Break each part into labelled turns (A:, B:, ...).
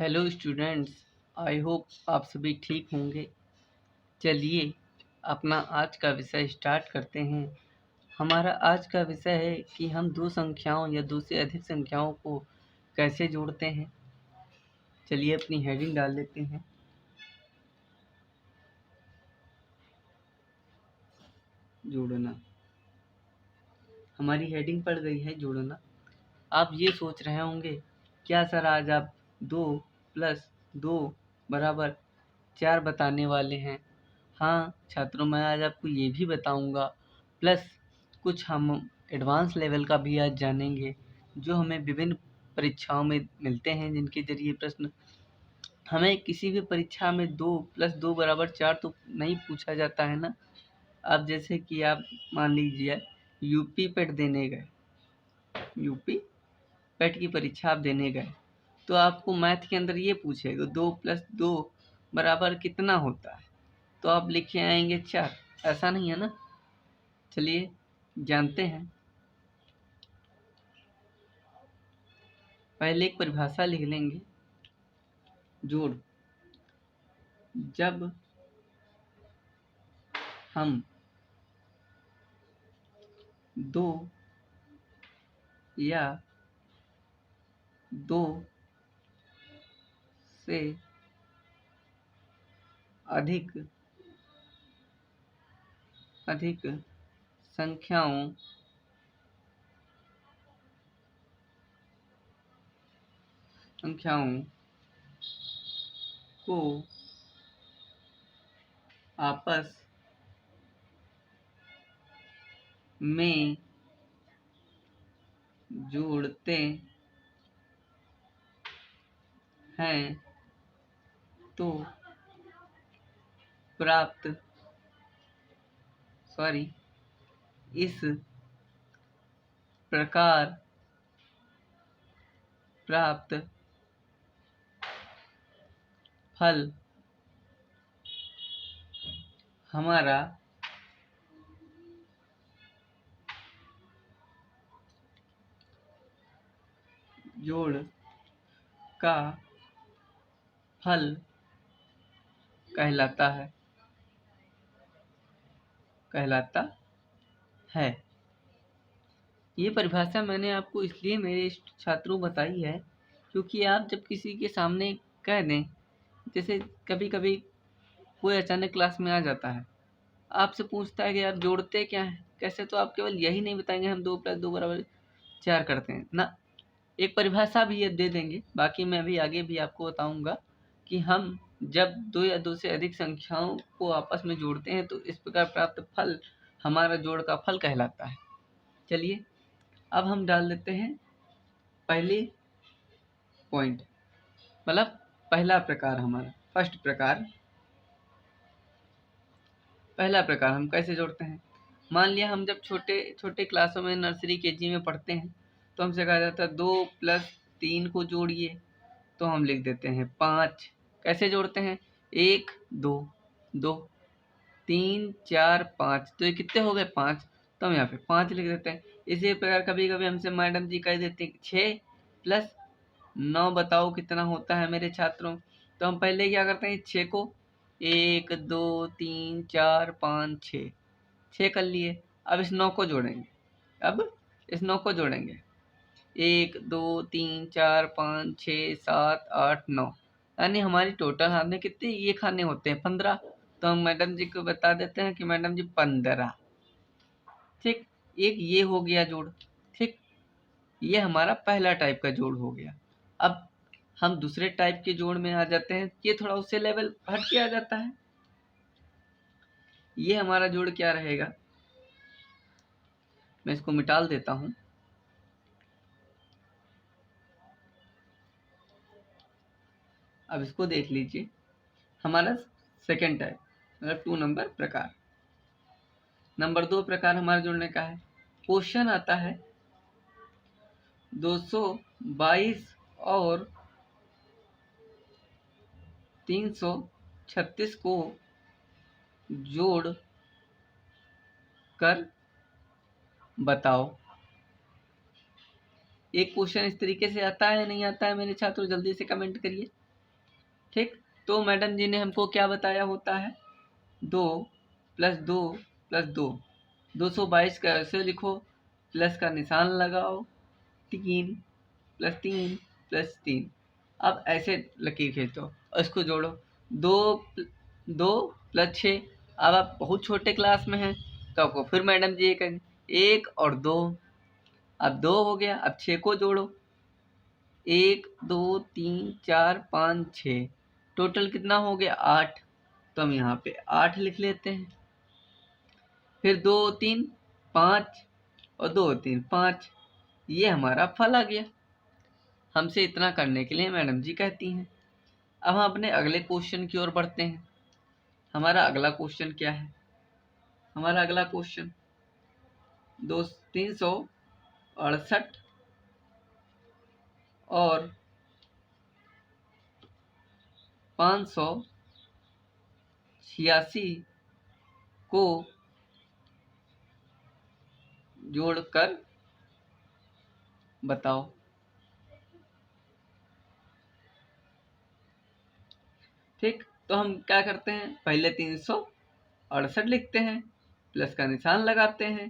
A: Hello students, I hope आप सभी ठीक होंगे। चलिए अपना आज का विषय स्टार्ट करते हैं। हमारा आज का विषय है कि हम दो संख्याओं या दो से अधिक संख्याओं को कैसे जोड़ते हैं। चलिए अपनी हेडिंग डाल लेते हैं। जोड़ना। हमारी हेडिंग पड़ गई है जोड़ना। आप ये सोच रहे होंगे, क्या सर आज आप 2 + 2 = 4 बताने वाले हैं। हाँ छात्रों, मैं आज आपको ये भी बताऊंगा, प्लस कुछ हम एडवांस लेवल का भी आज जानेंगे जो हमें विभिन्न परीक्षाओं में मिलते हैं, जिनके जरिए प्रश्न हमें किसी भी परीक्षा में 2 + 2 = 4 तो नहीं पूछा जाता है ना। अब जैसे कि आप मान लीजिए यूपी पेट देने गए, यूपी पेट की परीक्षा आप देने गए, तो आपको मैथ के अंदर ये पूछेगा 2 + 2 = कितना होता है, तो आप लिखे आएंगे 4। ऐसा नहीं है ना। चलिए जानते हैं। पहले एक परिभाषा लिख लेंगे। जोड़। जब हम 2 या 2 से अधिक संख्याओं को आपस में जोड़ते हैं तो इस प्रकार प्राप्त फल हमारा जोड़ का फल कहलाता है। ये परिभाषा मैंने आपको इसलिए मेरे छात्रों बताई है, क्योंकि आप जब किसी के सामने कह दें, जैसे कभी कभी कोई अचानक क्लास में आ जाता है, आपसे पूछता है कि आप जोड़ते क्या हैं कैसे, तो आप केवल यही नहीं बताएंगे हम 2 + 2 = 4 करते हैं ना। एक परिभाषा भी ये दे देंगे। बाकी मैं भी आगे भी आपको बताऊंगा कि हम जब 2 या 2 से अधिक संख्याओं को आपस में जोड़ते हैं तो इस प्रकार प्राप्त फल हमारा जोड़ का फल कहलाता है। चलिए अब हम डाल देते हैं पहली पॉइंट, मतलब पहला प्रकार हमारा पहला प्रकार हम कैसे जोड़ते हैं। मान लिया हम जब छोटे छोटे क्लासों में नर्सरी केजी में पढ़ते हैं तो हमसे कहा जाता है 2 + 3 को जोड़िए, तो हम लिख देते हैं 5। कैसे जोड़ते हैं, 1 2 2 3 4 5, तो ये कितने हो गए 5, तो हम यहाँ पे 5 लिख देते हैं। इसी प्रकार कभी कभी हमसे मैडम जी कह देते हैं 6 + 9 बताओ कितना होता है मेरे छात्रों, तो हम पहले क्या करते हैं 6 को 1 2 3 4 5 6 कर लिए। अब इस 9 को जोड़ेंगे, 1 2 3 4 5 6 7 8 9, यानी हमारी टोटल खाने कितने ये खाने होते हैं 15, तो हम मैडम जी को बता देते हैं कि मैडम जी 15। ठीक, एक ये हो गया जोड़। ठीक, ये हमारा पहला टाइप का जोड़ हो गया। अब हम दूसरे टाइप के जोड़ में आ जाते हैं, ये थोड़ा उससे लेवल हट के आ जाता है। ये हमारा जोड़ क्या रहेगा, मैं इसको मिटाल देता हूं। अब इसको देख लीजिए, हमारा सेकेंड टाइप मतलब 2 नंबर प्रकार। नंबर 2 प्रकार हमारा जोड़ने का है। क्वेश्चन आता है 222 और 336 को जोड़ कर बताओ। एक क्वेश्चन इस तरीके से आता है नहीं आता है मेरे छात्रों, जल्दी से कमेंट करिए। ठीक, तो मैडम जी ने हमको क्या बताया होता है, 2 + 2 + 2, 222 कैसे लिखो, प्लस का निशान लगाओ, 3 + 3 + 3, अब ऐसे लकीर खींचो और इसको जोड़ो, 2 + 6। अब आप बहुत छोटे क्लास में हैं तो आपको फिर मैडम जी ये कहेंगे 1 और 2, अब 2 हो गया, अब 6 को जोड़ो, 1 2 3 4 5 6, टोटल कितना हो गया 8, तो हम यहाँ पे 8 लिख लेते हैं। फिर 2 3 5 और 2 3 5, ये हमारा फल आ गया। हमसे इतना करने के लिए मैडम जी कहती हैं। अब हम अपने अगले क्वेश्चन की ओर बढ़ते हैं। हमारा अगला क्वेश्चन क्या है, हमारा अगला क्वेश्चन 368 और 586 को जोड़कर बताओ। ठीक, तो हम क्या करते हैं, पहले 368 लिखते हैं, प्लस का निशान लगाते हैं,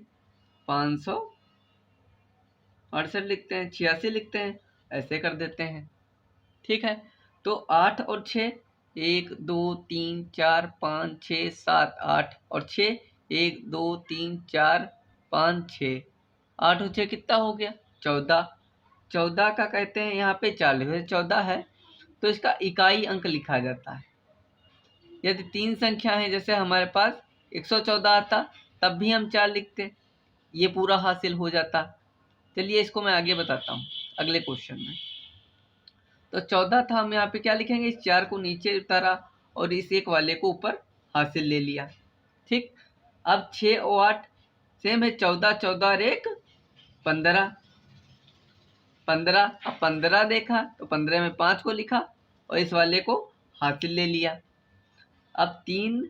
A: 568 लिखते हैं, 86 लिखते हैं, ऐसे कर देते हैं। ठीक है, तो 8 और 6, 1 2 3 4 5 6 7 8 और 6, 1 2 3 4 5 6, 8 और 6 कितना हो गया 14। 14 का कहते हैं यहाँ पे 40, 14 है तो इसका इकाई अंक लिखा जाता है। यदि 3 संख्या है, जैसे हमारे पास 114 आता, तब भी हम 4 लिखते, ये पूरा हासिल हो जाता। चलिए इसको मैं आगे बताता हूँ अगले क्वेश्चन में। तो 14 था, हम यहाँ पे क्या लिखेंगे, इस 4 को नीचे उतारा और इस एक वाले को ऊपर हासिल ले लिया। ठीक, अब 6 और 8 सेम है, 14 14 और 1 15, 15, अब 15 देखा तो 15 में 5 को लिखा और इस वाले को हासिल ले लिया। अब 3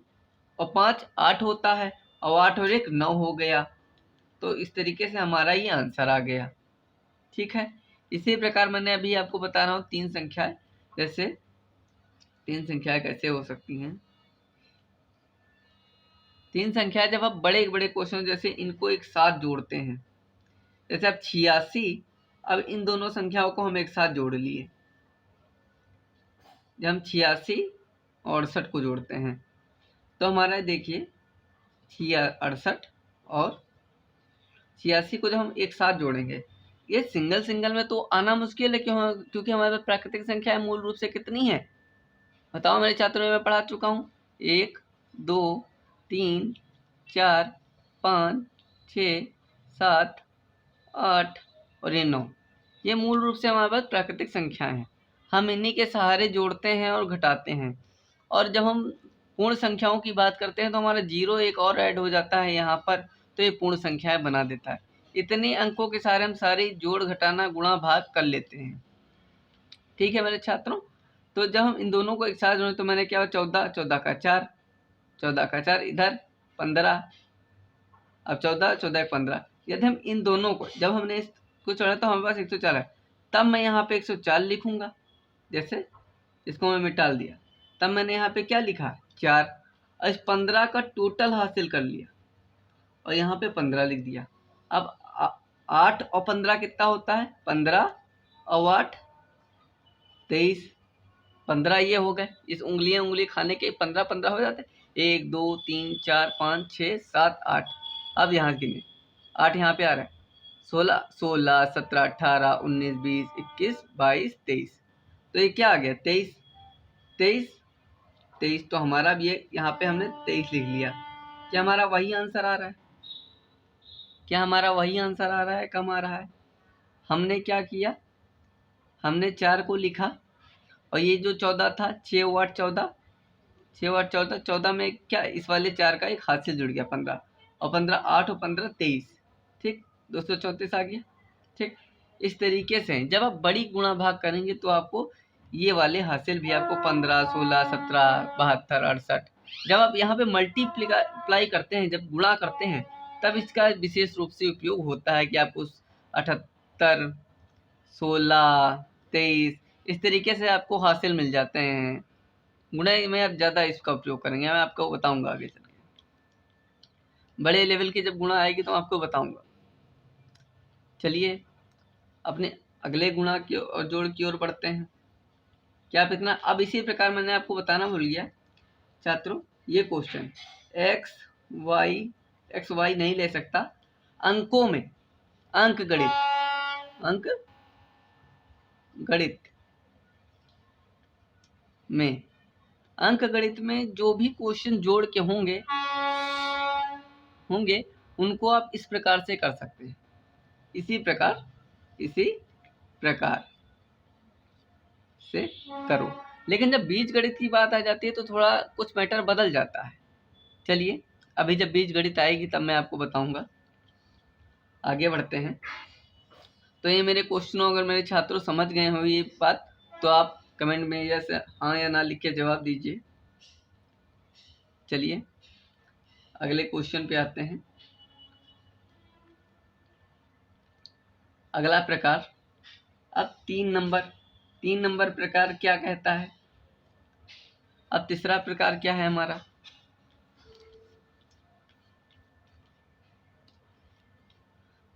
A: और 5 8 होता है और 8 और 1 9 हो गया, तो इस तरीके से हमारा ये आंसर आ गया। ठीक है, इसी प्रकार मैंने अभी आपको बता रहा हूँ 3 संख्याएं, जैसे 3 संख्याएं कैसे हो सकती हैं। 3 संख्याएं जब आप बड़े बड़े क्वेश्चन जैसे इनको एक साथ जोड़ते हैं, जैसे अब 86, अब इन दोनों संख्याओं को हम एक साथ जोड़ लिए, जब हम 86 और 68 को जोड़ते हैं तो हमारा देखिए 68 और 86 को जब हम एक साथ जोड़ेंगे, ये सिंगल सिंगल में तो आना मुश्किल है, क्योंकि हमारे पास प्राकृतिक संख्या मूल रूप से कितनी है, बताओ मेरे छात्रों में मैं पढ़ा चुका हूँ, 1 2 3 4 5 6 7 8 और ये 9, ये मूल रूप से हमारे पास प्राकृतिक संख्याएं हैं। हम इन्हीं के सहारे जोड़ते हैं और घटाते हैं, और जब हम पूर्ण संख्याओं की बात करते हैं तो हमारा 0 एक और ऐड हो जाता है यहाँ पर, तो ये पूर्ण संख्याएं बना देता है। इतने अंकों के सहारे हम सारी जोड़ घटाना गुणा भाग कर लेते हैं। ठीक है मेरे छात्रों, तो जब हम इन दोनों को एक साथ जोड़ें तो मैंने क्या, 14 14 का 4, 14 का 4 इधर 15, अब 14 14 15, यदि हम इन दोनों को जब हमने इसको जोड़ा तो हमारे पास 104 है, तब मैं यहाँ पे 104 लिखूंगा, जैसे इसको मैं मिटा दिया, तब मैंने यहाँ पे क्या लिखा 4, और इस 15 का टोटल हासिल कर लिया और यहाँ पे 15 लिख दिया। अब 8 और 15 कितना होता है, 15 और 8 23, 15 ये हो गए, इस उंगली खाने के 15 15 हो जाते, 1 2 3 4 5 6 7 8, अब यहाँ गिने 8 यहाँ पे आ रहा है, 16 16 17 18 19 20 21 22 23, तो ये क्या आ गया 23 23 23, तो हमारा भी यहाँ पे हमने 23 लिख लिया। क्या हमारा वही आंसर आ रहा है, क्या हमारा वही आंसर आ रहा है, कम आ रहा है। हमने क्या किया, हमने 4 को लिखा और ये जो 14 था 6 8 14, 6 8 14, 14 में क्या इस वाले 4 का एक हाथ से जुड़ गया 15, और 15 8 और 15 23, ठीक 234 आ गया। ठीक, इस तरीके से जब आप बड़ी गुणा भाग करेंगे तो आपको ये वाले हासिल भी आपको 15 16 17 72 68, जब आप यहाँ पे मल्टीप्लाई करते हैं, जब गुणा करते हैं, तब इसका विशेष रूप से उपयोग होता है कि आपको 78 16 23 इस तरीके से आपको हासिल मिल जाते हैं। गुणा में आप ज़्यादा इसका उपयोग करेंगे, मैं आपको बताऊंगा आगे चल के। बड़े लेवल की जब गुणा आएगी तो आपको बताऊंगा। चलिए अपने अगले गुणा की और जोड़ की ओर बढ़ते हैं। क्या आप इतना, अब इसी प्रकार मैंने आपको बताना भूल गया छात्रों, ये क्वेश्चन एक्स वाई नहीं ले सकता, अंकों में, अंक गणित में जो भी क्वेश्चन जोड़ के होंगे उनको आप इस प्रकार से कर सकते हैं, इसी प्रकार से करो। लेकिन जब बीजगणित की बात आ जाती है तो थोड़ा कुछ मैटर बदल जाता है। चलिए अभी जब बीजगणित आएगी तब मैं आपको बताऊंगा। आगे बढ़ते हैं। तो ये मेरे क्वेश्चनों, अगर मेरे छात्रों समझ गए हो ये बात तो आप कमेंट में जैसे हाँ या ना लिख के जवाब दीजिए। चलिए अगले क्वेश्चन पे आते हैं। अगला प्रकार, अब 3 नंबर प्रकार क्या कहता है। अब तीसरा प्रकार क्या है हमारा,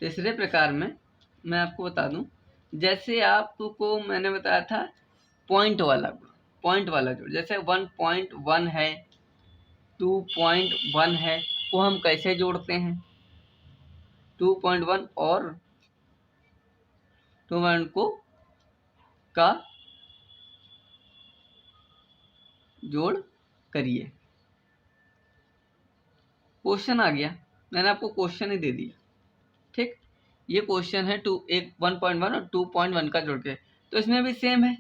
A: तीसरे प्रकार में मैं आपको बता दूं, जैसे आपको मैंने बताया था पॉइंट वाला जोड़, जैसे 1.1 है, 2.1 है, को हम कैसे जोड़ते हैं, 2.1 और 2.1 को का जोड़ करिए। क्वेश्चन आ गया, मैंने आपको क्वेश्चन ही दे दिया। ठीक, ये क्वेश्चन है 1.1 और 2.1 का जोड़ के, तो इसमें भी सेम है,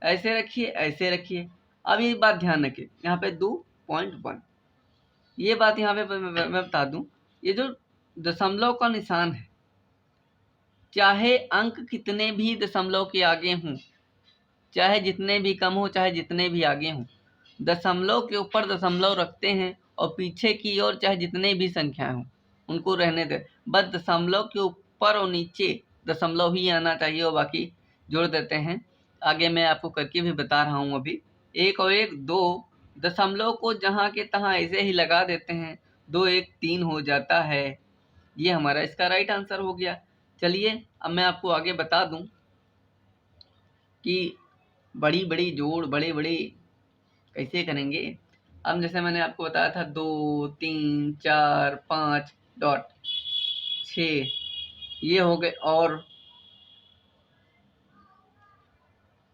A: ऐसे रखिए। अब ये बात ध्यान रखिए, यहाँ पे 2.1, ये बात यहाँ पे मैं बता दूं, ये जो दशमलव का निशान है, चाहे अंक कितने भी दशमलव के आगे हों, चाहे जितने भी कम हो, चाहे जितने भी आगे हों, दशमलव के ऊपर दशमलव रखते हैं और पीछे की ओर चाहे जितने भी संख्याएं हों उनको रहने दें, बस दशमलव के ऊपर और नीचे दशमलव ही आना चाहिए और बाकी जोड़ देते हैं। आगे मैं आपको करके भी बता रहा हूँ। अभी 1 और 1 2, दशमलव को जहाँ के तहाँ ऐसे ही लगा देते हैं, 2 1 3 हो जाता है। ये हमारा इसका राइट आंसर हो गया। चलिए अब मैं आपको आगे बता दूं कि बड़ी जोड़ बड़े कैसे करेंगे। अब जैसे मैंने आपको बताया था 2 3 4 5 डॉट 6 ये हो गए, और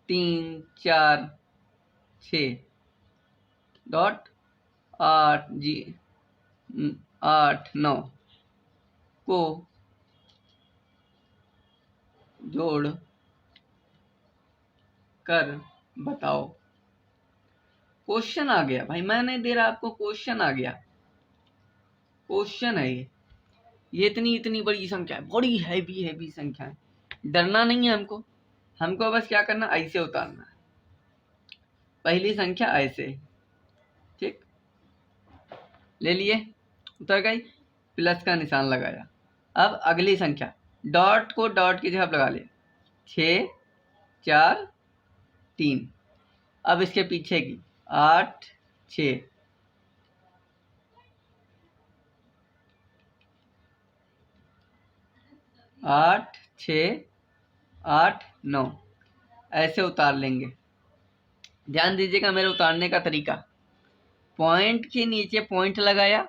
A: 3 4 6 डॉट 8 9 को जोड़ कर बताओ। क्वेश्चन आ गया भाई, मैं नहीं दे रहा आपको, क्वेश्चन आ गया, क्वेश्चन है ये इतनी बड़ी संख्या है, बड़ी हैवी संख्या है। डरना नहीं है हमको बस क्या करना, ऐसे उतारना है, पहली संख्या ऐसे, ठीक, ले लिए, उतर गई, प्लस का निशान लगाया। अब अगली संख्या, डॉट को डॉट की जगह लगा लिया, 6 4 3। अब इसके पीछे की 8 6 8 6 8 9 ऐसे उतार लेंगे। ध्यान दीजिएगा मेरे उतारने का तरीका, पॉइंट के नीचे पॉइंट लगाया,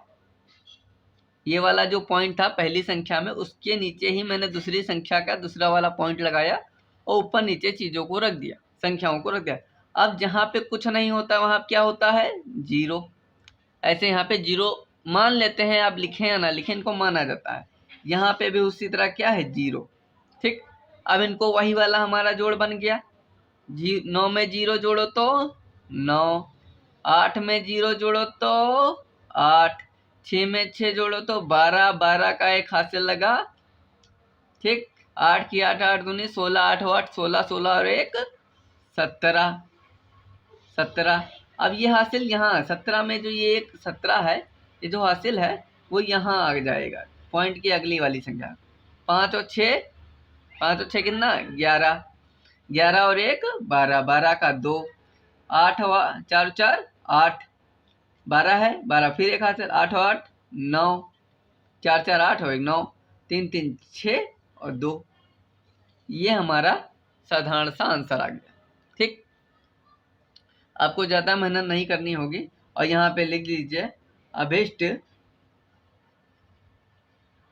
A: ये वाला जो पॉइंट था पहली संख्या में उसके नीचे ही मैंने दूसरी संख्या का दूसरा वाला पॉइंट लगाया और ऊपर नीचे चीज़ों को रख दिया, संख्याओं को रख दिया। अब जहाँ पे कुछ नहीं होता वहाँ क्या होता है, 0। ऐसे यहाँ पे 0 मान लेते हैं, आप लिखें या ना लिखें इनको माना जाता है। यहाँ पे भी उसी तरह क्या है, 0। ठीक, अब इनको वही वाला हमारा जोड़ बन गया। 9 में 0 जोड़ो तो 9, 8 में 0 जोड़ो तो 8, 6 में 6 जोड़ो तो 12, 12 का एक हासिल लगा, ठीक, 8 की 8 8 दूनी 16, 8 8 16, 16 और 1 17, 17। अब ये हासिल यहाँ 17 में जो ये एक 17 है, ये जो हासिल है वो यहाँ आ जाएगा पॉइंट की अगली वाली संख्या। 5 और 6 कितना, 11, 11 और 1 12, 12 का 2, 8 4 4 8, 12 है, 12 फिर एक हाथ से 8 और 8 9, 4 4 8 और 1 9, 3 3 6 और 2। ये हमारा साधारण सा आंसर आ गया। ठीक, आपको ज़्यादा मेहनत नहीं करनी होगी और यहाँ पे लिख लीजिए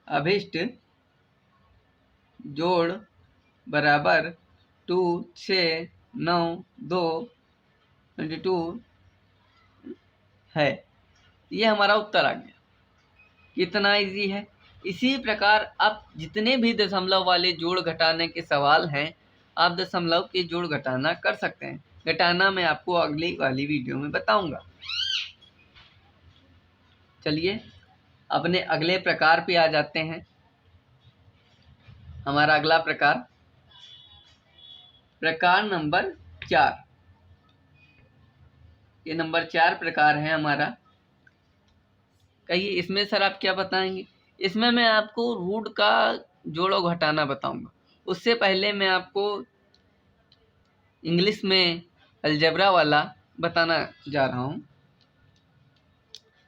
A: अभिष्ट जोड़ बराबर 2 6 9 2 22 है। ये हमारा उत्तर आ गया। कितना इजी है। इसी प्रकार आप जितने भी दशमलव वाले जोड़ घटाने के सवाल हैं, आप दशमलव के जोड़ घटाना कर सकते हैं। घटाना मैं आपको अगली वाली वीडियो में बताऊंगा। चलिए अपने अगले प्रकार पे आ जाते हैं। हमारा अगला प्रकार नंबर 4। ये नंबर 4 प्रकार है हमारा। कहिए इसमें सर आप क्या बताएंगे? इसमें मैं आपको रूट का जोड़ और घटाना बताऊंगा। उससे पहले मैं आपको इंग्लिश में अलजेब्रा वाला बताना जा रहा हूँ।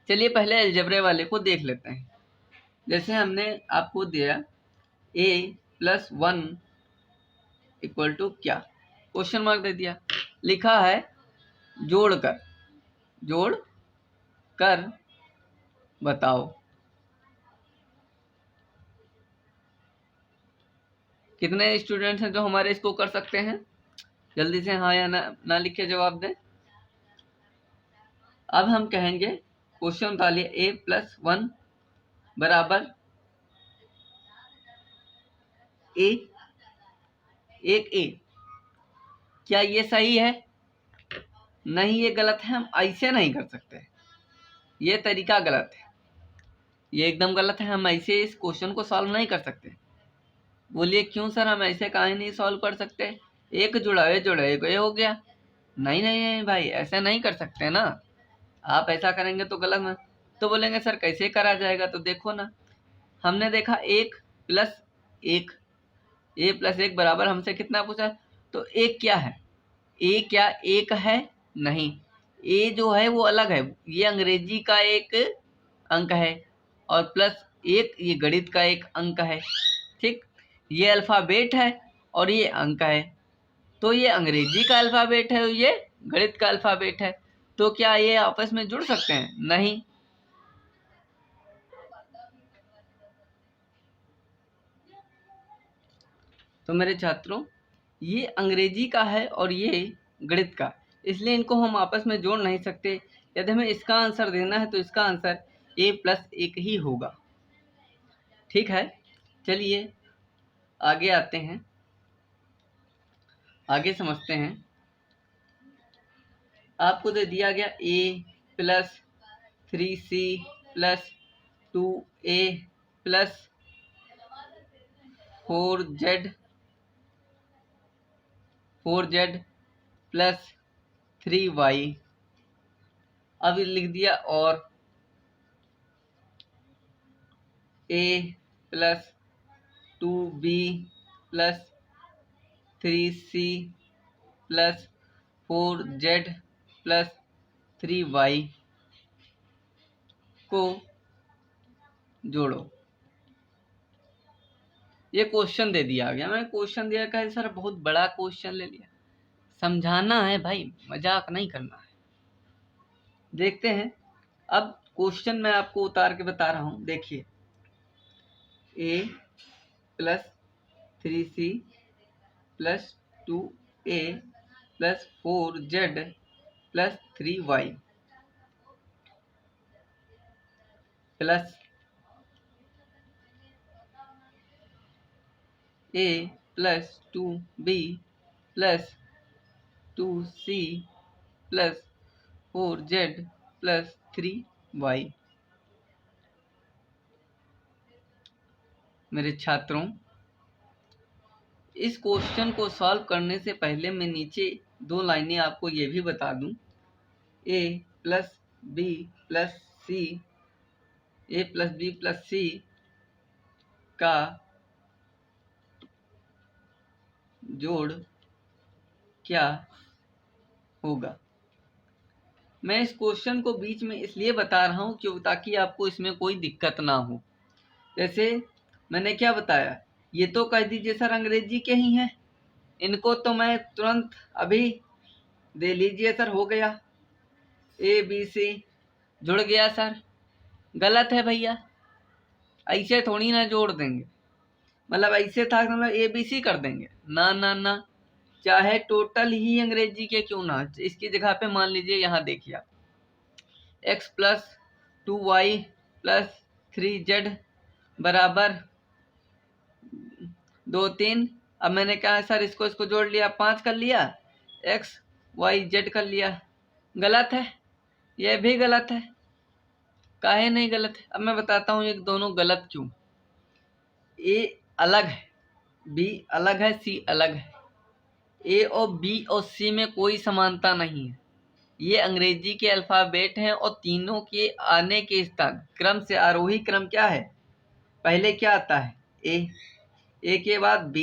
A: चलिए पहले अलजेब्रा वाले को देख लेते हैं। जैसे हमने आपको दिया a+1 इक्वल टू क्या, क्वेश्चन मार्क दे दिया, लिखा है जोड़ कर बताओ। कितने स्टूडेंट्स हैं जो हमारे इसको कर सकते हैं? जल्दी से हाँ या ना लिख के जवाब दें। अब हम कहेंगे क्वेश्चन डालिए a+1 बराबर a, एक a। क्या ये सही है? नहीं, ये गलत है। हम ऐसे नहीं कर सकते, ये तरीका गलत है, ये एकदम गलत है। हम ऐसे इस क्वेश्चन को सॉल्व नहीं कर सकते। बोलिए क्यों सर, हम ऐसे काहे नहीं सॉल्व कर सकते? एक जुड़ा एक ये हो गया। नहीं नहीं नहीं भाई, ऐसे नहीं कर सकते ना। आप ऐसा करेंगे तो गलत ना। तो बोलेंगे सर कैसे करा जाएगा? तो देखो ना, हमने देखा 1+1, a+1 बराबर हमसे कितना पूछा? तो एक क्या है? ए क्या एक है? नहीं, ए जो है वो अलग है। ये अंग्रेजी का एक अंक है और +1 ये गणित का एक अंक है। ठीक, ये अल्फ़ाबेट है और ये अंक है। तो ये अंग्रेजी का अल्फ़ाबेट है और ये गणित का अल्फ़ाबेट है। तो क्या ये आपस में जुड़ सकते हैं? नहीं। तो मेरे छात्रों, ये अंग्रेजी का है और ये गणित का, इसलिए इनको हम आपस में जोड़ नहीं सकते। यदि हमें इसका आंसर देना है तो इसका आंसर a+1 ही होगा। ठीक है, चलिए आगे आते हैं, आगे समझते हैं। आपको दे दिया गया a+3c + 2a + 4z + 3y। अब लिख दिया और a+2b + 3c + 4z + 3y को जोड़ो। ये क्वेश्चन दे दिया गया। मैं क्वेश्चन दिया कहा सर बहुत बड़ा क्वेश्चन ले लिया। समझाना है भाई, मजाक नहीं करना है। देखते हैं। अब क्वेश्चन मैं आपको उतार के बता रहा हूँ। देखिए a+3c + 2a + 4z + 3y plus a+2b + 2c + 4z + 3y। मेरे छात्रों, इस क्वेश्चन को सॉल्व करने से पहले मैं नीचे 2 लाइनें आपको ये भी बता दूं। a+b + c का जोड़ क्या होगा? मैं इस क्वेश्चन को बीच में इसलिए बता रहा हूँ क्यों, ताकि आपको इसमें कोई दिक्कत ना हो। जैसे मैंने क्या बताया, ये तो कह दीजिए सर अंग्रेजी के ही हैं, इनको तो मैं तुरंत अभी दे लीजिए सर, हो गया ABC, जुड़ गया सर। गलत है भैया, ऐसे थोड़ी ना जोड़ देंगे, मतलब ऐसे था मतलब ABC कर देंगे, ना ना ना, चाहे टोटल ही अंग्रेजी के क्यों ना। इसकी जगह पे मान लीजिए यहाँ देखिए आप, x plus 2y plus 3z बराबर 2 3। अब मैंने कहा सर इसको इसको जोड़ लिया, 5 कर लिया, x y z कर लिया। गलत है, यह भी गलत है। काहे नहीं गलत है, अब मैं बताता हूँ ये दोनों गलत क्यों। A अलग है, B अलग है, C अलग है। A और B और C में कोई समानता नहीं है। ये अंग्रेजी के अल्फ़ाबेट हैं और तीनों के आने के स्थान क्रम से आरोही क्रम क्या है, पहले क्या आता है A के बाद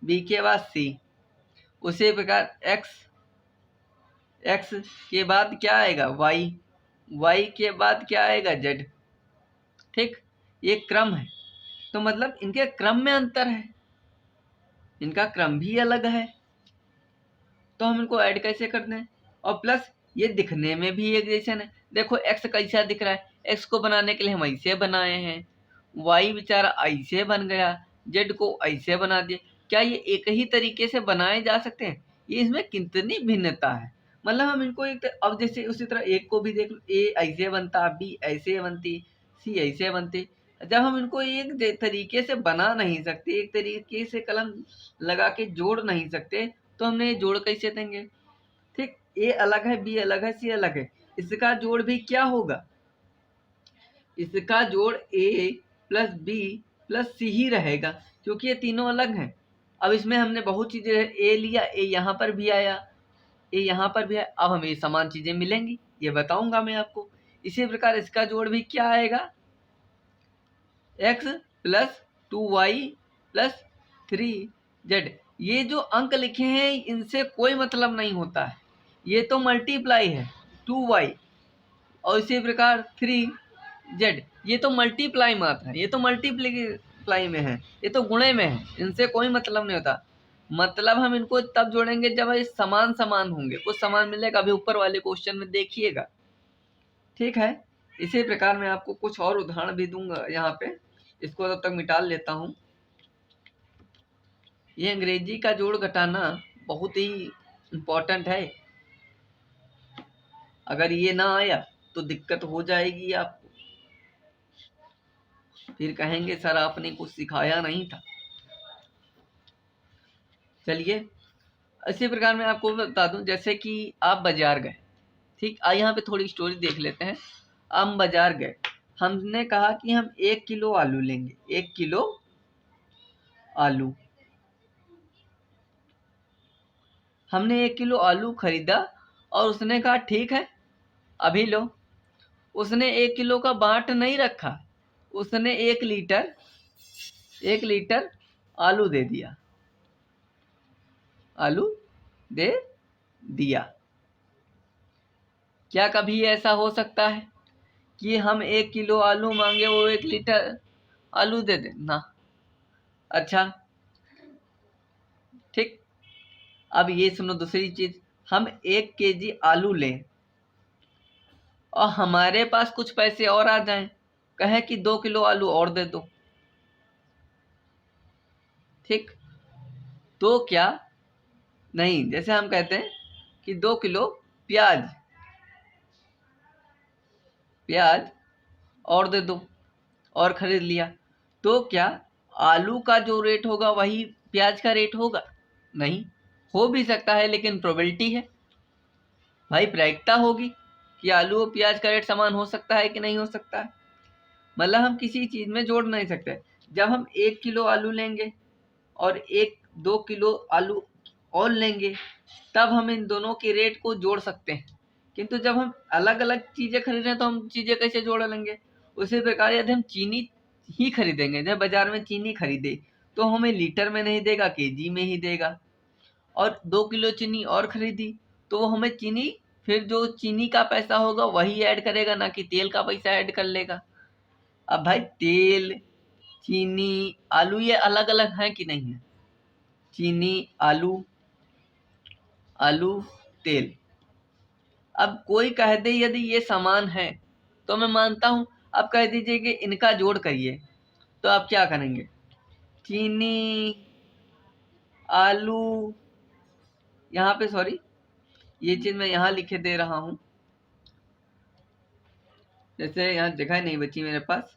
A: B के बाद C, उसी प्रकार X के बाद क्या आएगा Y के बाद क्या आएगा Z। ठीक, ये क्रम है, तो मतलब इनके क्रम में अंतर है, इनका क्रम भी अलग है, तो हम इनको ऐड कैसे करते हैं। और प्लस ये दिखने में भी एक जैसे है। देखो x कैसा दिख रहा है, x को बनाने के लिए हम ऐसे बनाए हैं, y बेचारा ऐसे बन गया, z को ऐसे बना दिए। क्या ये एक ही तरीके से बनाए जा सकते हैं, ये इसमें कितनी भिन्नता है। मतलब हम इनको एक अब जैसे उसी तरह एक को भी देख लो, a ऐसे बनता, b ऐसे बनती, c ऐसे बनती। जब हम इनको एक तरीके से बना नहीं सकते, एक तरीके से कलम लगा के जोड़ नहीं सकते, तो हमने ये जोड़ कैसे देंगे। ठीक, ए अलग है, बी अलग है, सी अलग है, इसका जोड़ भी क्या होगा, इसका जोड़ ए प्लस बी प्लस सी ही रहेगा, क्योंकि ये तीनों अलग हैं। अब इसमें हमने बहुत चीजें ए लिया, ए यहाँ पर भी आया, ए यहाँ पर भी आया, अब हमें समान चीजें मिलेंगी, ये बताऊंगा मैं आपको। इसी प्रकार इसका जोड़ भी क्या आएगा, x plus 2y plus 3z। ये जो अंक लिखे हैं इनसे कोई मतलब नहीं होता है, ये तो मल्टीप्लाई है 2y, और इसी प्रकार 3z, ये तो मल्टीप्लाई मात्र है, ये तो मल्टीप्लाई में है, ये तो गुणे में है, इनसे कोई मतलब नहीं होता। मतलब हम इनको तब जोड़ेंगे जब ये समान समान होंगे, कुछ समान मिलेगा, अभी ऊपर वाले क्वेश्चन में देखिएगा। ठीक है, इसी प्रकार मैं आपको कुछ और उदाहरण भी दूंगा यहाँ पे, इसको तब तक मिटा लेता हूँ। ये अंग्रेजी का जोड़ घटाना बहुत ही इम्पोर्टेंट है, अगर ये ना आया तो दिक्कत हो जाएगी आपको, फिर कहेंगे सर आपने कुछ सिखाया नहीं था। चलिए इसी प्रकार मैं आपको बता दूं, जैसे कि आप बाजार गए, ठीक, यहाँ पे थोड़ी स्टोरी देख लेते हैं। हम बाजार गए, हमने कहा कि हम 1 किलो आलू लेंगे, 1 किलो आलू, हमने 1 किलो आलू खरीदा और उसने कहा ठीक है अभी लो। उसने 1 किलो का बाट नहीं रखा, उसने 1 लीटर आलू दे दिया, आलू दे दिया। क्या कभी ऐसा हो सकता है कि हम 1 किलो आलू मांगे वो 1 लीटर आलू दे दे ना। अच्छा ठीक, अब ये सुनो दूसरी चीज, हम 1 केजी आलू लें और हमारे पास कुछ पैसे और आ जाएं, कहें कि 2 किलो आलू और दे दो, ठीक, तो क्या नहीं, जैसे हम कहते हैं कि 2 किलो प्याज और दे दो, और खरीद लिया, तो क्या आलू का जो रेट होगा वही प्याज का रेट होगा, नहीं। हो भी सकता है लेकिन प्रोबेबिलिटी है भाई, प्रायिकता होगी कि आलू और प्याज का रेट समान हो सकता है कि नहीं हो सकता है। मतलब हम किसी चीज में जोड़ नहीं सकते। जब हम 1 किलो आलू लेंगे और 2 किलो आलू और लेंगे, तब हम इन दोनों के रेट को जोड़ सकते हैं, किंतु जब हम अलग अलग चीजें खरीद रहे हैं तो हम चीजें कैसे जोड़ लेंगे। उसी प्रकार यदि हम चीनी ही खरीदेंगे, जब बाजार में चीनी खरीदे तो हमें लीटर में नहीं देगा, केजी में ही देगा, और 2 किलो चीनी और खरीदी तो वो हमें चीनी फिर जो चीनी का पैसा होगा वही ऐड करेगा, ना कि तेल का पैसा ऐड कर लेगा। अब भाई तेल, चीनी, आलू ये अलग अलग हैं कि नहीं है? चीनी, आलू, आलू, तेल। अब कोई कह दे यदि ये समान है तो मैं मानता हूं। अब कह दीजिए कि इनका जोड़ करिए, तो आप क्या करेंगे? चीनी, आलू, यहाँ पे सॉरी ये चीज मैं यहाँ लिखे दे रहा हूं, जैसे यहाँ दिखाई नहीं बची मेरे पास।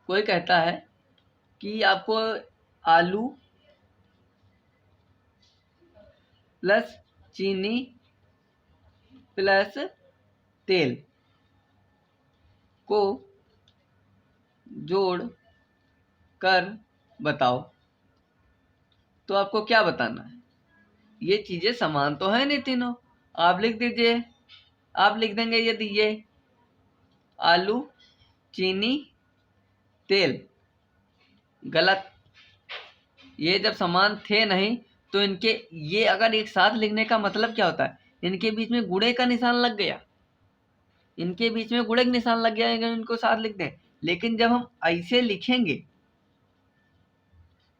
A: कोई कहता है कि आपको आलू प्लस चीनी प्लस तेल को जोड़ कर बताओ, तो आपको क्या बताना है? ये चीजें समान तो है नहीं तीनों। आप लिख दीजिए, आप लिख देंगे यदि ये आलू, चीनी, तेल। गलत। ये जब समान थे नहीं तो इनके ये अगर एक साथ लिखने का मतलब क्या होता है? इनके बीच में गुणे का निशान लग गया, इनके बीच में गुणे का निशान लग गया अगर इनको साथ लिख दें। लेकिन जब हम ऐसे लिखेंगे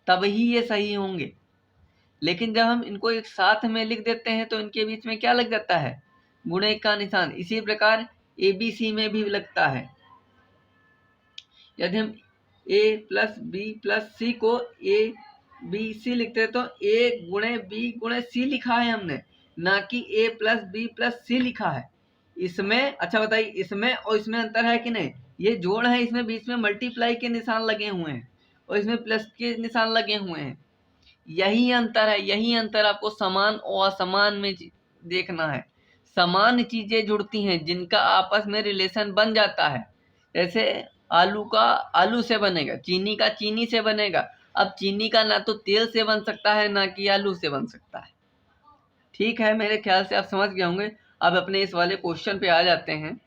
A: तब ही ये सही होंगे। लेकिन जब हम इनको एक साथ में लिख देते हैं तो इनके बीच में क्या लग जाता है? गुणे का निशान। इसी प्रकार ABC में भी लगता है। यदि हम A प्लस बी प्लस सी को ABC लिखते हैं तो A गुणे B गुणे C लिखा है हमने, ना कि A प्लस बी प्लस सी लिखा है। इसमें अच्छा बताइए, इसमें और इसमें अंतर है कि नहीं? ये जोड़ है, इसमें बीच में मल्टीप्लाई के निशान लगे हुए हैं और इसमें प्लस के निशान लगे हुए हैं। यही अंतर है, यही अंतर आपको समान और असमान में देखना है। समान चीजें जुड़ती हैं जिनका आपस में रिलेशन बन जाता है। जैसे आलू का आलू से बनेगा, चीनी का चीनी से बनेगा। अब चीनी का ना तो तेल से बन सकता है ना कि आलू से बन सकता है। ठीक है, मेरे ख्याल से आप समझ गए होंगे। अब अपने इस वाले क्वेश्चन पे आ जाते हैं।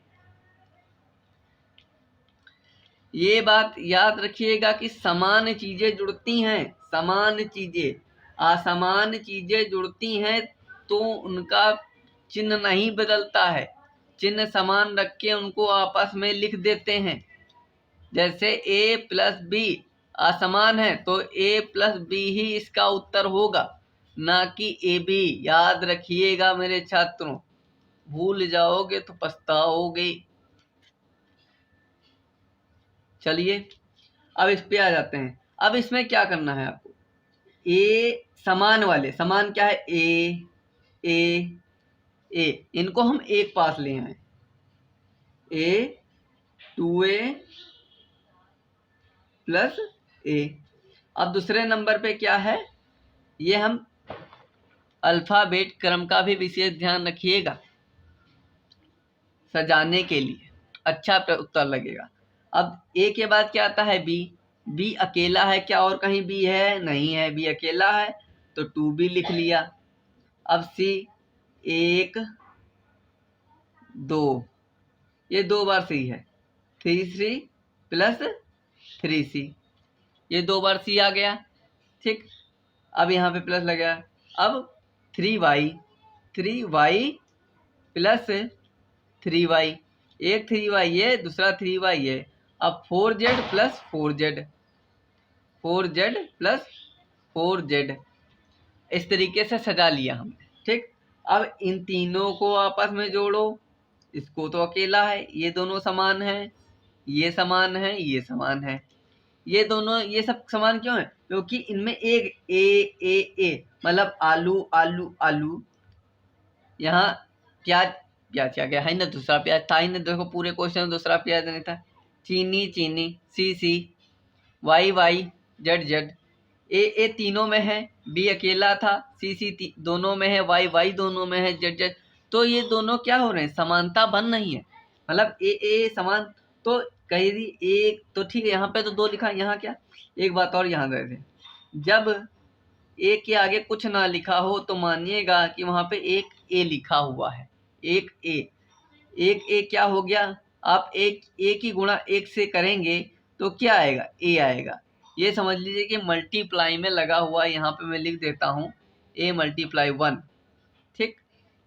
A: ये बात याद रखिएगा कि समान चीजें जुड़ती हैं, समान चीजें। असमान चीजें जुड़ती हैं तो उनका चिन्ह नहीं बदलता है, चिन्ह समान रख के उनको आपस में लिख देते हैं। जैसे A प्लस बी असमान है तो A प्लस बी ही इसका उत्तर होगा, ना कि AB। याद रखिएगा मेरे छात्रों, भूल जाओगे तो पछताओगे। चलिए अब इस पे आ जाते हैं। अब इसमें क्या करना है आपको? ए समान वाले, समान क्या है? ए ए, इनको हम एक पास ले आए। A 2A plus A। अब दूसरे नंबर पे क्या है? ये हम अल्फाबेट क्रम का भी विशेष ध्यान रखिएगा सजाने के लिए, अच्छा उत्तर लगेगा। अब A के बाद क्या आता है? B अकेला है क्या? और कहीं B है? नहीं है, B अकेला है तो 2B लिख लिया। अब C 1 2, ये 2 बार C है। 3C प्लस 3C, ये 2 बार C आ गया। ठीक, अब यहाँ पे प्लस लगा। अब 3Y प्लस 3Y, एक 3Y है दूसरा 3Y है। अब 4Z plus 4Z plus 4Z, इस तरीके से सजा लिया हमने। ठीक, अब इन तीनों को आपस में जोड़ो। इसको तो अकेला है, ये दोनों समान है, ये समान है, ये समान है। ये दोनों ये सब समान क्यों है? क्योंकि इनमें एक ए मतलब आलू आलू आलू, यहाँ प्याज प्याज क्या गया है ना, दूसरा प्याज था ही ना। देखो पूरे क्वेश्चन में दूसरा प्याज नहीं था। चीनी चीनी, सी वाई जेड ए तीनों में है, बी अकेला था, सी दोनों में है, वाई दोनों में है, जेड। तो ये दोनों क्या हो रहे हैं? समानता बन रही है। मतलब ए समान तो कही थी एक तो ठीक है, यहाँ पे तो 2 लिखा, यहाँ क्या? एक बात और यहाँ दे दे, जब ए के आगे कुछ ना लिखा हो तो मानिएगा कि वहां पे एक ए लिखा हुआ है। एक ए क्या हो गया? आप एक की गुणा एक से करेंगे तो क्या आएगा? ए आएगा। ये समझ लीजिए कि मल्टीप्लाई में लगा हुआ है। यहाँ पे मैं लिख देता हूँ a मल्टीप्लाई 1। ठीक,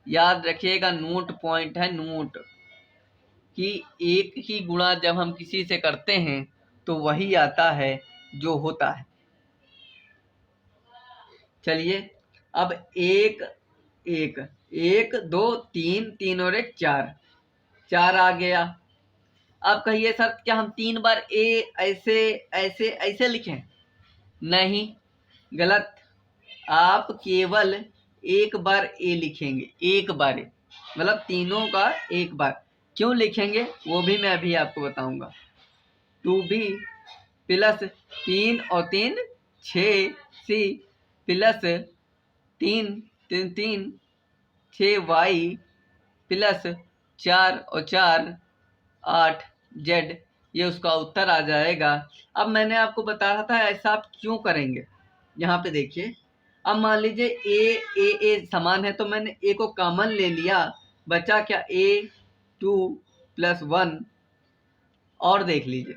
A: याद रखिएगा, नोट पॉइंट है, नोट कि एक ही गुणा जब हम किसी से करते हैं तो वही आता है जो होता है। चलिए अब एक एक एक दो तीन, तीन और एक चार, चार आ गया। अब कहिए सर क्या हम 3 बार ए ऐसे ऐसे ऐसे लिखें? नहीं, गलत। आप केवल एक बार ए लिखेंगे, एक बार ए, मतलब तीनों का एक बार। क्यों लिखेंगे वो भी मैं अभी आपको बताऊंगा। 2b प्लस 3 और 3 6 सी प्लस 3 3 3 6y प्लस 4 और 4 8 जेड, ये उसका उत्तर आ जाएगा। अब मैंने आपको बताया था ऐसा आप क्यों करेंगे। यहाँ पे देखिए, अब मान लीजिए ए समान है तो मैंने ए को कॉमन ले लिया, बचा क्या a2 प्लस 1। और देख लीजिए,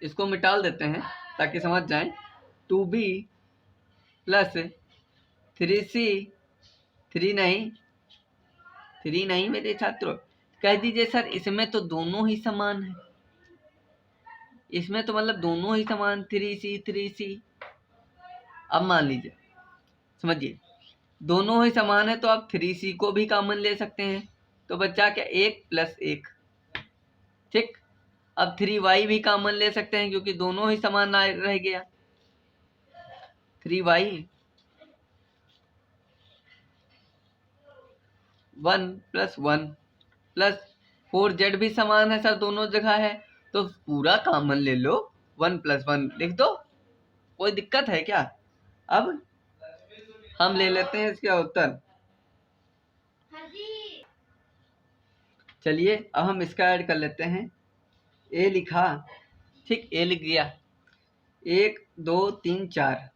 A: इसको मिटाल देते हैं ताकि समझ जाएं। 2b प्लस 3c, 3 नहीं मेरे छात्रों, कह दीजिए सर इसमें तो दोनों ही समान है, इसमें तो मतलब दोनों ही समान 3c। अब मान लीजिए, समझिए, दोनों ही समान है तो आप 3c को भी कॉमन ले सकते हैं, तो बच्चा क्या 1 प्लस 1। ठीक, अब 3y भी कॉमन ले सकते हैं क्योंकि दोनों ही समान रह गया, 3y 1 प्लस 1 प्लस 4z भी समान है सर, दोनों जगह है तो पूरा कॉमन ले लो, 1 प्लस 1 लिख दो, कोई दिक्कत है क्या। अब हम ले लेते हैं इसका उत्तर। चलिए अब हम इसका ऐड कर लेते हैं। ए लिखा, ठीक, ए लिख दिया, 1 2 3 4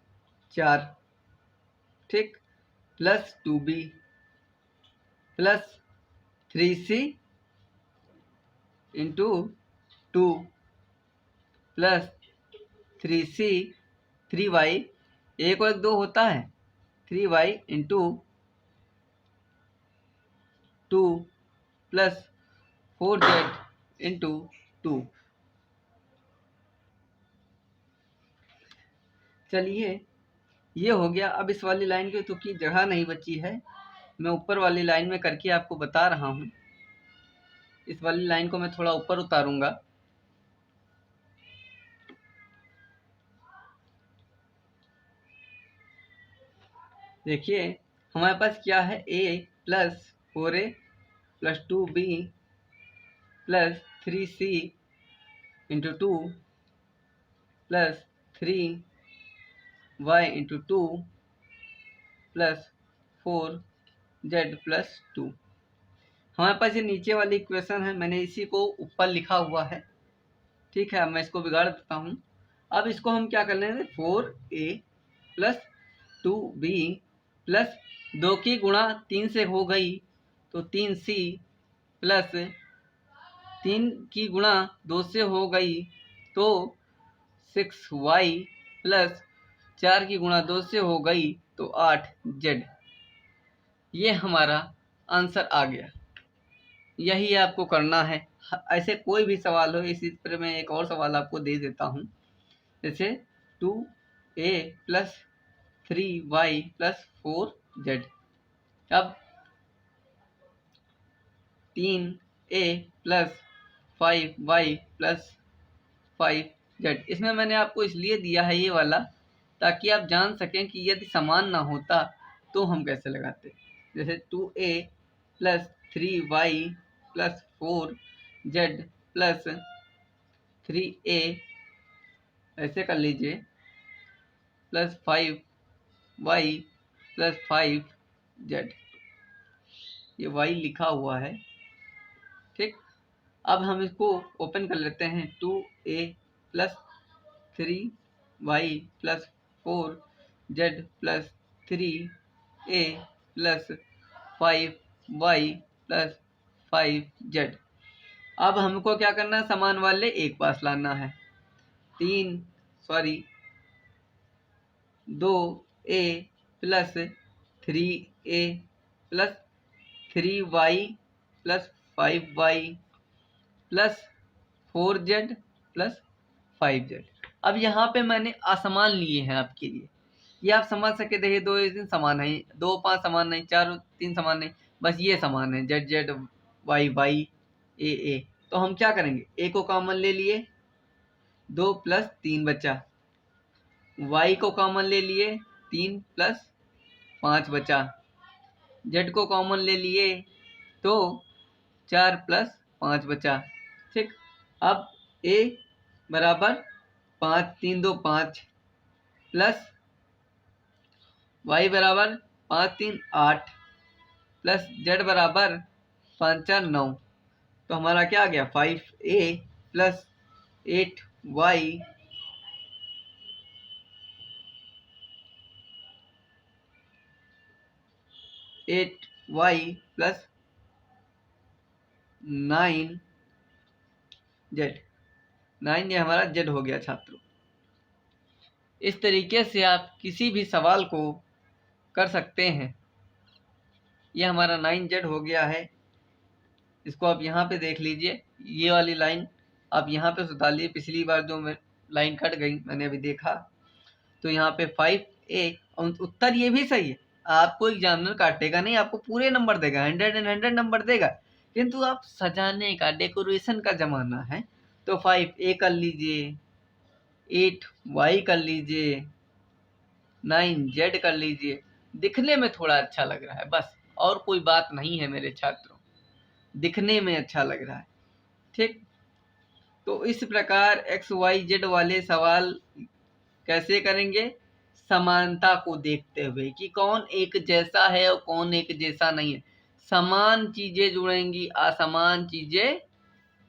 A: 4, ठीक, plus 2b plus 3c into 2 plus 3c 3y, एक और एक दो होता है, 3y into 2 plus 4z into 2। चलिए ये हो गया। अब इस वाली लाइन की तो की जगह नहीं बची है, मैं ऊपर वाली लाइन में करके आपको बता रहा हूँ। इस वाली लाइन को मैं थोड़ा ऊपर उतारूंगा। देखिए हमारे पास क्या है, a plus 4a plus 2b plus 3c into 2 plus 3y into 2 plus 4z plus 2। हमारे पास ये नीचे वाली इक्वेशन है, मैंने इसी को ऊपर लिखा हुआ है। ठीक है, अब मैं इसको बिगाड़ देता हूँ। अब इसको हम क्या कर लेंगे, 4a प्लस 2b प्लस 2 की गुणा 3 से हो गई तो 3c प्लस 3 की गुणा 2 से हो गई तो 6y प्लस 4 की गुणा 2 से हो गई तो 8z। ये हमारा आंसर आ गया। यही आपको करना है। ऐसे कोई भी सवाल हो, इसी पर मैं एक और सवाल आपको दे देता हूँ। जैसे 2a plus 3y plus 4z, अब 3a plus 5y plus 5z, इसमें मैंने आपको इसलिए दिया है ये वाला ताकि आप जान सकें कि यदि समान ना होता तो हम कैसे लगाते। जैसे 2a plus 3y plus 4z plus 3a, ऐसे कर लीजिए, प्लस 5y प्लस 5z, ये y लिखा हुआ है। ठीक, अब हम इसको ओपन कर लेते हैं। 2a plus 3y plus 4z plus 3a plus 5y plus 5z। अब हमको क्या करना है, समान वाले एक पास लाना है। 2a a plus 3a plus 3y plus 5y plus 4z plus 5z। अब यहाँ पे मैंने असमान लिए हैं आपके लिए, ये आप समझ सके। देखिए 2 3 समान है, 2 5 समान नहीं, 4 3 समान नहीं, बस ये समान है, जेड जेड वाई वाई ए ए। तो हम क्या करेंगे, ए को कॉमन ले लिए, 2 प्लस 3 बचा, वाई को कॉमन ले लिए, 3 प्लस 5 बचा, जेड को कॉमन ले लिए तो 4 प्लस 5 बचा। ठीक, अब ए बराबर 5 3 2 5 प्लस वाई बराबर 5 3 8 प्लस जेड बराबर 5 4 9। तो हमारा क्या आ गया, 5a plus 8y plus 9 Z. 9 ये हमारा जेड हो गया छात्रों। इस तरीके से आप किसी भी सवाल को कर सकते हैं। ये हमारा 9 जेड हो गया है। इसको आप यहाँ पे देख लीजिए, ये वाली लाइन आप यहाँ पे सुधार लीजिए। पिछली बार जो लाइन कट गई मैंने अभी देखा, तो यहाँ पे 5a, उत्तर ये भी सही है। आपको एग्जामिनर काटेगा नहीं, आपको पूरे नंबर देगा, 100 एंड 100 नंबर देगा, किंतु आप सजाने का, डेकोरेशन का जमाना है। तो 5a कर लीजिए, 8y कर लीजिए, 9z कर लीजिए, दिखने में थोड़ा अच्छा लग रहा है, बस और कोई बात नहीं है मेरे छात्रों, दिखने में अच्छा लग रहा है। ठीक, तो इस प्रकार XYZ वाले सवाल कैसे करेंगे, समानता को देखते हुए कि कौन एक जैसा है और कौन एक जैसा नहीं है। समान चीजें जुड़ेंगी, असमान चीजें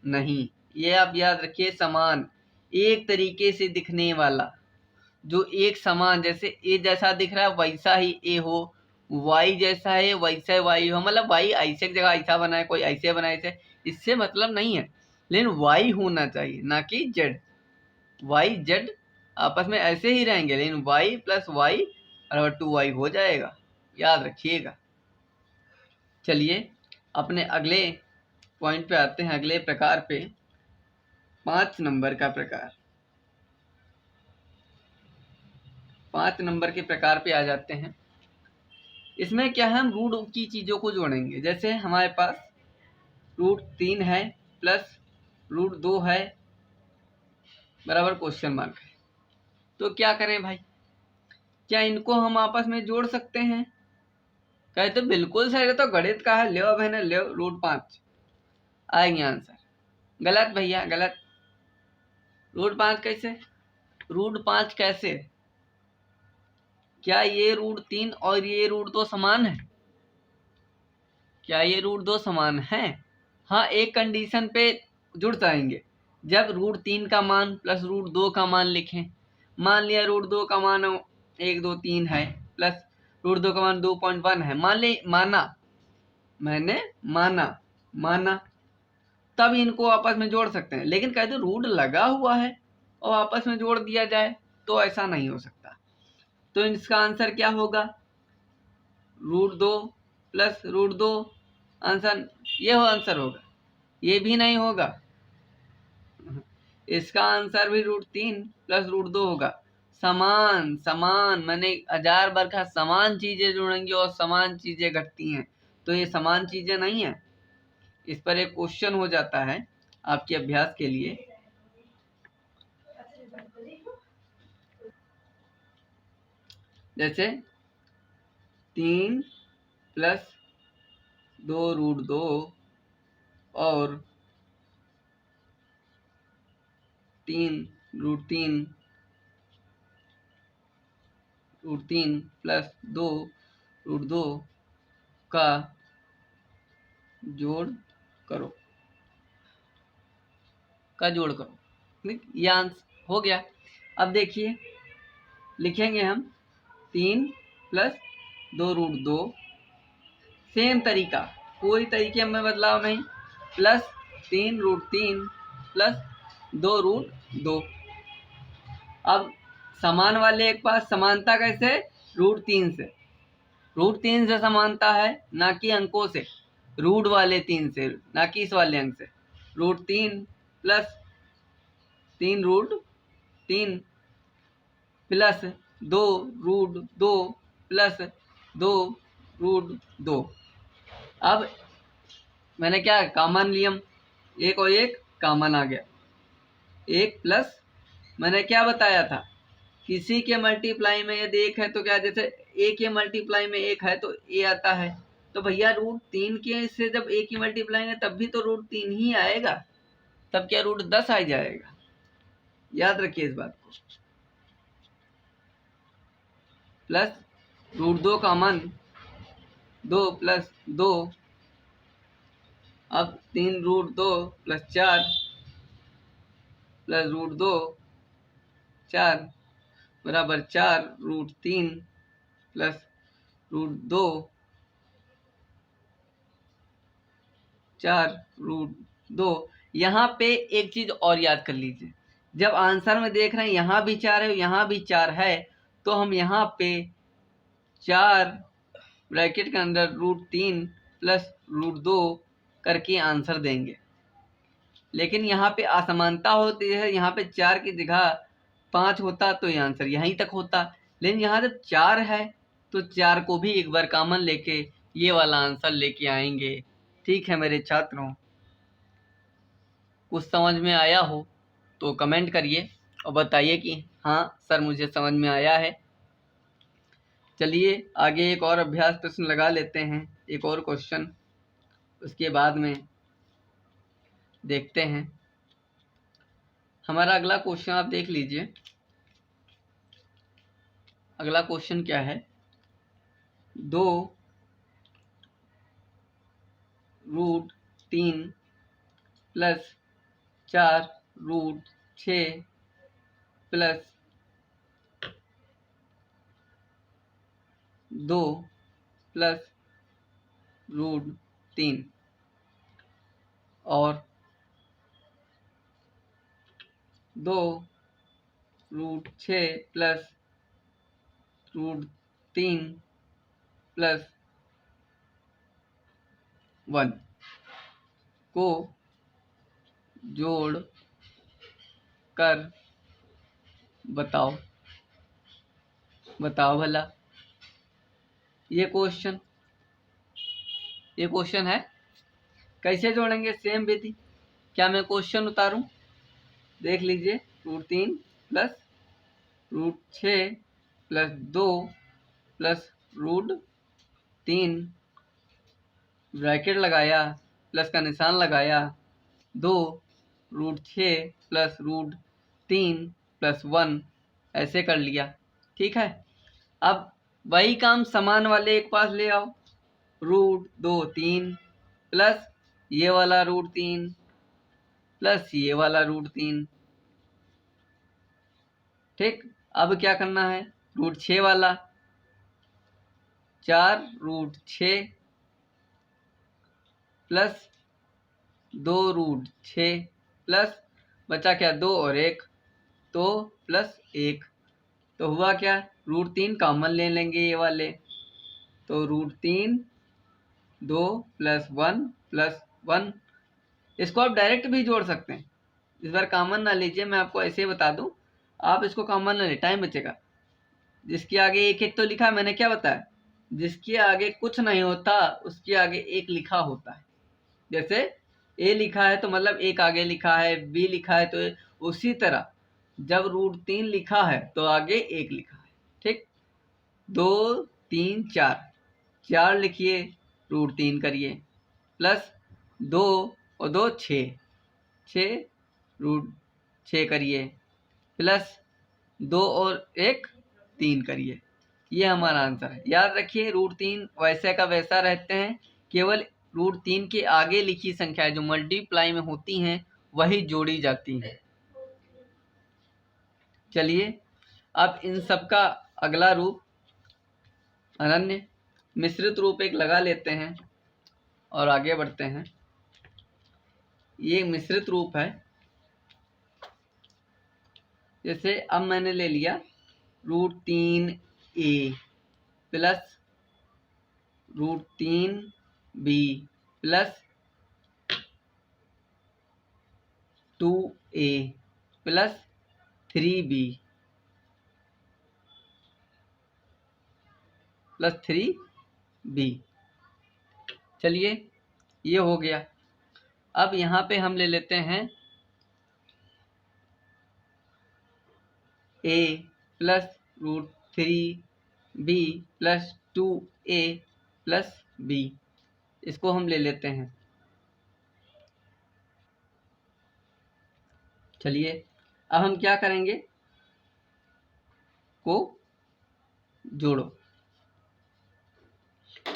A: नहीं, ये आप याद रखिए। समान, एक तरीके से दिखने वाला, जो एक समान, जैसे ए जैसा दिख रहा है वैसा ही ए हो, वाई जैसा है वैसा ही वाई हो, मतलब वाई ऐसे जगह ऐसा बना है, कोई ऐसे बना है, इससे मतलब नहीं है, लेकिन वाई होना चाहिए, ना कि जेड। वाई जेड आपस में ऐसे ही रहेंगे, लेकिन वाई प्लस वाई बराबर 2y हो जाएगा, याद रखिएगा। चलिए अपने अगले पॉइंट पे आते हैं, अगले प्रकार पे, 5 नंबर का प्रकार। 5 नंबर के प्रकार पे आ जाते हैं। इसमें क्या है, हम रूट की चीज़ों को जोड़ेंगे। जैसे हमारे पास √3 है प्लस √2 है बराबर क्वेश्चन मार्क है। तो क्या करें भाई, क्या इनको हम आपस में जोड़ सकते हैं? कहे तो बिल्कुल सही, तो गणित का है, ले बहने ले, √5 आएंगे आंसर। गलत भैया, गलत। √5 कैसे, √5 कैसे? क्या ये √3 और ये √2 समान है? क्या ये √2 समान है? हाँ, एक कंडीशन पे जुड़ जाएंगे, जब √3 का मान प्लस √2 का मान लिखें। मान लिया √2 का मान 1 2 3 है प्लस √2 का मान 2.1 है, मान ले, माना, मैंने माना, तब इनको आपस में जोड़ सकते हैं। लेकिन कहते रूट लगा हुआ है और आपस में जोड़ दिया जाए तो ऐसा नहीं हो सकता। तो इसका आंसर क्या होगा, √2 प्लस √2, आंसर ये हो, आंसर होगा, ये भी नहीं होगा। इसका आंसर भी √3 प्लस √2 होगा। समान समान, मैंने 1000 बार कहा, समान चीजें जुड़ेंगी और समान चीजें घटती हैं, तो ये समान चीजें नहीं है। इस पर एक क्वेश्चन हो जाता है आपके अभ्यास के लिए। जैसे 3 प्लस 2√2 और 3√3 प्लस 2√2 का जोड़ करो, ये आंसर हो गया। अब देखिए लिखेंगे हम 3 प्लस 2√2, सेम तरीका, कोई तरीके में बदलाव नहीं, प्लस 3√3 प्लस 2√2। अब समान वाले एक पास समानता कैसे, √3 से। √3 से समानता है, ना कि अंकों से, रूट वाले 3 से, ना कि इस वाले अंक से। √3 प्लस 3√3 प्लस 2√2 प्लस 2√2। अब मैंने क्या कॉमन लिया, एक और एक कॉमन आ गया, एक प्लस मैंने क्या बताया था, किसी के मल्टीप्लाई में यदि एक है तो क्या, जैसे ए के मल्टीप्लाई में एक है तो ए आता है, तो भैया √3 के से जब ए की मल्टीप्लाई में तब भी तो √3 ही आएगा, तब क्या √10 आ जाएगा। याद रखिए इस बात को। प्लस √2 कॉमन, 2 प्लस 2, अब 3√2 प्लस 4 प्लस √2 4 बराबर 4√3 प्लस √2 4√2। यहाँ पे एक चीज और याद कर लीजिए, जब आंसर में देख रहे हैं यहाँ भी 4 है यहाँ भी 4 है, तो हम यहाँ पे 4 ब्रैकेट के अंदर √3 प्लस √2 करके आंसर देंगे। लेकिन यहाँ पे असमानता होती है, यहाँ पे 4 की जगह 5 होता तो ये आंसर यहीं तक होता, लेकिन यहाँ जब 4 है तो 4 को भी एक बार कॉमन लेके ये वाला आंसर लेके आएंगे। ठीक है मेरे छात्रों, कुछ समझ में आया हो तो कमेंट करिए और बताइए कि हाँ सर मुझे समझ में आया है। चलिए आगे एक और अभ्यास प्रश्न लगा लेते हैं, एक और क्वेश्चन, उसके बाद में देखते हैं। हमारा अगला क्वेश्चन आप देख लीजिए। अगला क्वेश्चन क्या है, 2√3 प्लस 4√6 प्लस 2 प्लस √3 और 2√6 प्लस √3 प्लस 1 को जोड़ कर बताओ भला। ये क्वेश्चन है, कैसे जोड़ेंगे सेम विधि। क्या मैं क्वेश्चन उतारूं, देख लीजिए, √3 प्लस √6 प्लस 2 प्लस √3 ब्रैकेट लगाया, प्लस का निशान लगाया, 2√6 प्लस √3 प्लस 1 ऐसे कर लिया। ठीक है, अब वही काम समान वाले एक पास ले आओ, √2 3 प्लस ये वाला √3 प्लस ये वाला √3। ठीक, अब क्या करना है, √6 वाला 4√6 प्लस 2√6 प्लस बचा क्या 2 और 1 तो प्लस 1, तो हुआ क्या, √3 कॉमन ले लेंगे ये वाले, तो √3 2 प्लस 1 प्लस 1। इसको आप डायरेक्ट भी जोड़ सकते हैं, इस बार कॉमन ना लीजिए, मैं आपको ऐसे ही बता दूं, आप इसको कॉमन ना ले, टाइम बचेगा। जिसके आगे एक एक तो लिखा, मैंने क्या बताया, जिसके आगे कुछ नहीं होता उसके आगे एक लिखा होता है। जैसे ए लिखा है तो मतलब एक आगे लिखा है, बी लिखा है तो उसी तरह जब √3 लिखा है तो आगे एक लिखा है। ठीक, 2 3 4, 4 लिखिए, √3 करिए, प्लस 2 और 2 6, 6 करिए, प्लस 2 और 1 3 करिए। ये हमारा आंसर है। याद रखिए √3 वैसे का वैसा रहते हैं, केवल √3 के आगे लिखी संख्या जो मल्टीप्लाई में होती हैं वही जोड़ी जाती हैं। चलिए अब इन सब का अगला रूप अनन्य मिश्रित रूप एक लगा लेते हैं और आगे बढ़ते हैं। ये मिश्रित रूप है, जैसे अब मैंने ले लिया √3a plus √3b plus 2a plus 3b plus 3b। चलिए ये हो गया। अब यहाँ पे हम ले लेते हैं a plus √3b plus 2a plus b, इसको हम ले लेते हैं। चलिए अब हम क्या करेंगे, को जोड़ो।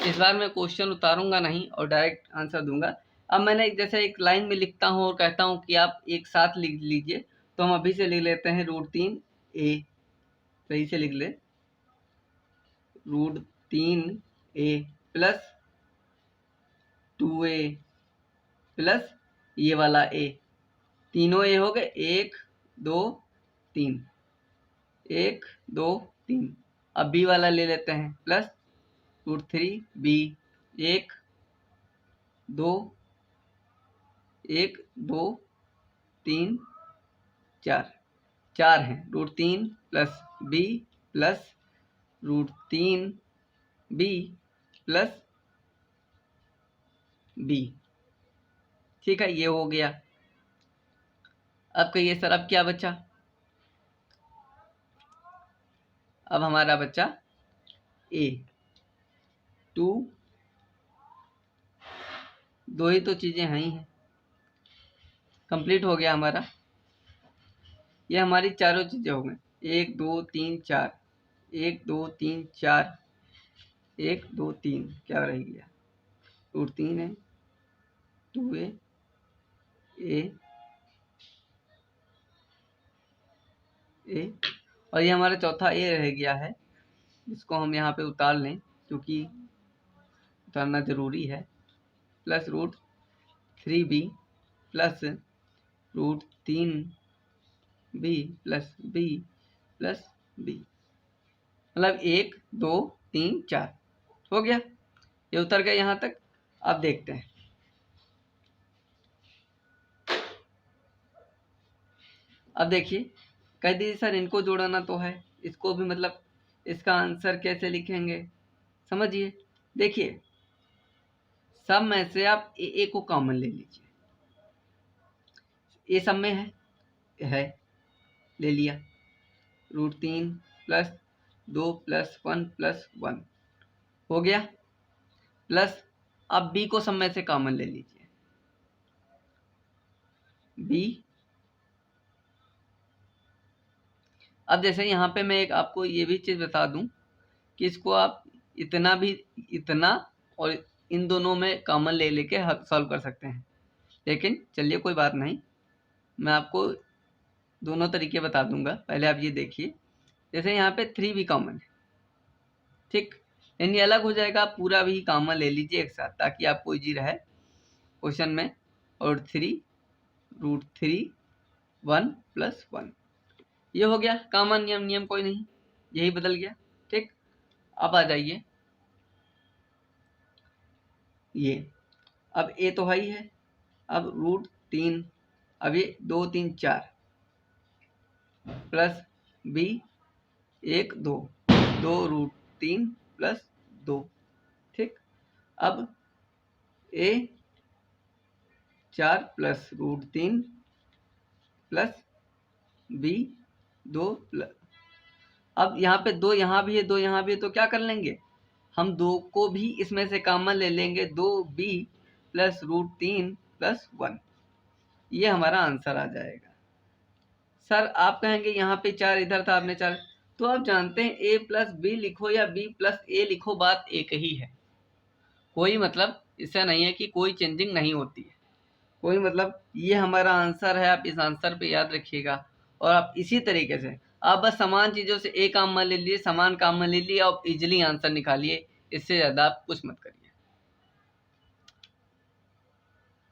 A: इस बार मैं क्वेश्चन उतारूंगा नहीं और डायरेक्ट आंसर दूंगा। अब मैंने जैसे एक लाइन में लिखता हूं और कहता हूं कि आप एक साथ लिख लीजिए, तो हम अभी से लिख लेते हैं √3a, सही से लिख ले, √3a प्लस 2a प्लस ये वाला a, तीनों a हो गए, 1 2 3, 1 2 3। अब b वाला ले लेते हैं, प्लस √3b, 1 2 1 2 3 4, 4 हैं, √3 plus b plus √3b plus b। ठीक है, ये हो गया। अब कहिए सर अब क्या बचा, अब हमारा बचा a, 2, दो ही तो चीजें हैं ही हैं, कंप्लीट हो गया हमारा। ये हमारी चारों चीजें हो गई, 1 2 3 4, 1 2 3 4, 1 2 3, क्या रह गया, √3 है, 2a a और ये हमारा चौथा a रह गया है, जिसको हम यहाँ पे उतार लें क्योंकि उतारना जरूरी है, plus √3b plus √3b plus b plus b, मतलब 1 2 3 4 हो गया, ये उतर गया यहाँ तक। अब देखते हैं, अब देखिए, कह दीजिए सर इनको जोड़ना तो है, इसको भी, मतलब इसका आंसर कैसे लिखेंगे, समझिए। देखिए सब में से आप ए को कॉमन ले लीजिए, ये सब में है ले लिया, √3 प्लस 2 प्लस 1 प्लस 1 हो गया, प्लस अब b को सब में से कॉमन ले लीजिए, b। अब जैसे यहाँ पे मैं एक आपको ये भी चीज बता दूं कि इसको आप इतना और इन दोनों में कॉमन ले लेके सॉल्व कर सकते हैं, लेकिन चलिए कोई बात नहीं, मैं आपको दोनों तरीके बता दूंगा। पहले आप ये देखिए, जैसे यहाँ पे 3 भी कॉमन है, ठीक, यानी अलग हो जाएगा, पूरा भी कॉमन ले लीजिए एक साथ ताकि आपको इजी रहे क्वेश्चन में, और 3 √3 1 प्लस 1, ये हो गया कॉमन, नियम कोई नहीं, यही बदल गया, ठीक। अब आ जाइए, ये अब a तो है ही है, अब √3, अब ये 2 3 4 प्लस b 1 2 2 √3 प्लस 2, ठीक। अब a 4 plus √3 plus b 2 plus, अब यहाँ पे 2 यहाँ भी है, 2 यहाँ भी है, तो क्या कर लेंगे हम, 2 को भी इसमें से कॉमन ले लेंगे, 2b प्लस √3 प्लस 1, ये हमारा आंसर आ जाएगा। सर आप कहेंगे यहाँ पे 4 इधर था, आपने 4, तो आप जानते हैं a प्लस b लिखो या b प्लस a लिखो, बात एक ही है, कोई मतलब इससे नहीं है कि कोई चेंजिंग नहीं होती है, कोई मतलब ये हमारा आंसर है, आप इस आंसर पे याद रखिएगा। और आप इसी तरीके से आप बस समान चीज़ों से एक कॉमन ले लिए, समान कॉमन ले लिए और इजीली आंसर निकालिए, इससे ज़्यादा आप कुछ मत करिए।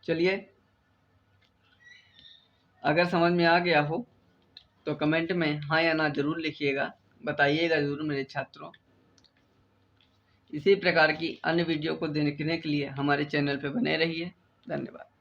A: चलिए अगर समझ में आ गया हो तो कमेंट में हाँ या ना जरूर लिखिएगा, बताइएगा जरूर मेरे छात्रों। इसी प्रकार की अन्य वीडियो को देखने के लिए हमारे चैनल पर बने रहिए। धन्यवाद।